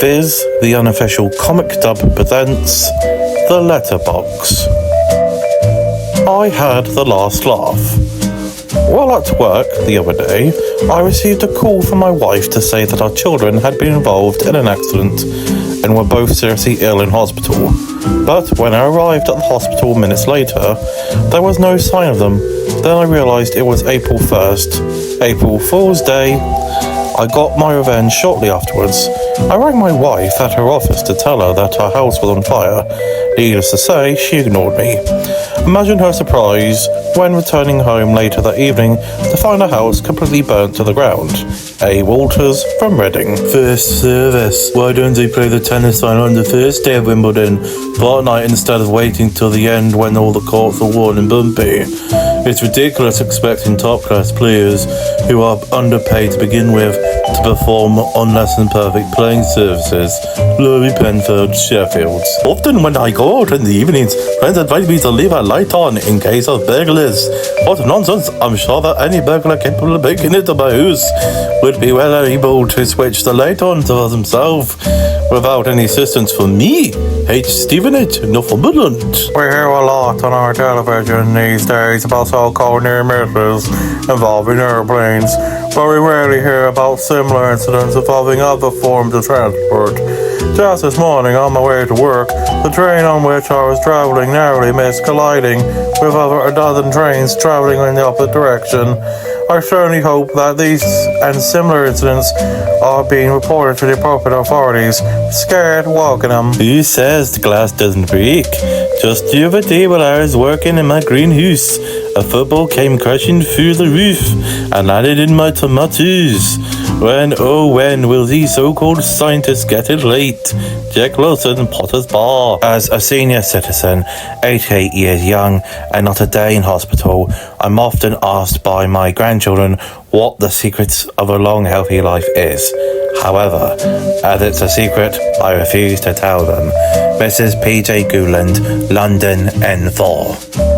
Viz, the unofficial comic dub, presents The Letterbox. I had the last laugh. While at work the other day, I received a call from my wife to say that our children had been involved in an accident and were both seriously ill in hospital. But when I arrived at the hospital minutes later, there was no sign of them. Then I realised it was April 1st, April Fool's Day. I got my revenge shortly afterwards. I rang my wife at her office to tell her that our house was on fire. Needless to say, she ignored me. Imagine her surprise when returning home later that evening to find our house completely burnt to the ground. A. Walters from Reading. First service. Why don't they play the tennis final on the first day of Wimbledon fortnight instead of waiting till the end when all the courts are worn and bumpy? It's ridiculous expecting top-class players who are underpaid to begin with to perform on less than perfect playing surfaces. Laurie Penfield, Sheffield. Often when I go out in the evenings, friends advise me to leave a light on in case of burglars. What nonsense! I'm sure that any burglar capable of breaking into my house would be well able to switch the light on for himself without any assistance from me. H. Stevenage, Northumberland. We hear a lot on our television these days about so-called near misses involving airplanes, but we rarely hear about similar incidents involving other forms of transport. Just this morning on my way to work, the train on which I was traveling narrowly missed colliding with over a dozen trains traveling in the opposite direction. I certainly hope that these and similar incidents are being reported to the appropriate authorities. Scared walking them. Who says the glass doesn't break? Just the other day while I was working in my greenhouse, a football came crashing through the roof and landed in my tomatoes. When will these so-called scientists get it late? Jack Wilson, Potter's Bar. As a senior citizen, 88 years young and not a day in hospital, I'm often asked by my grandchildren what the secret of a long, healthy life is. However, as it's a secret, I refuse to tell them. Mrs. P.J. Gouland, London, N4.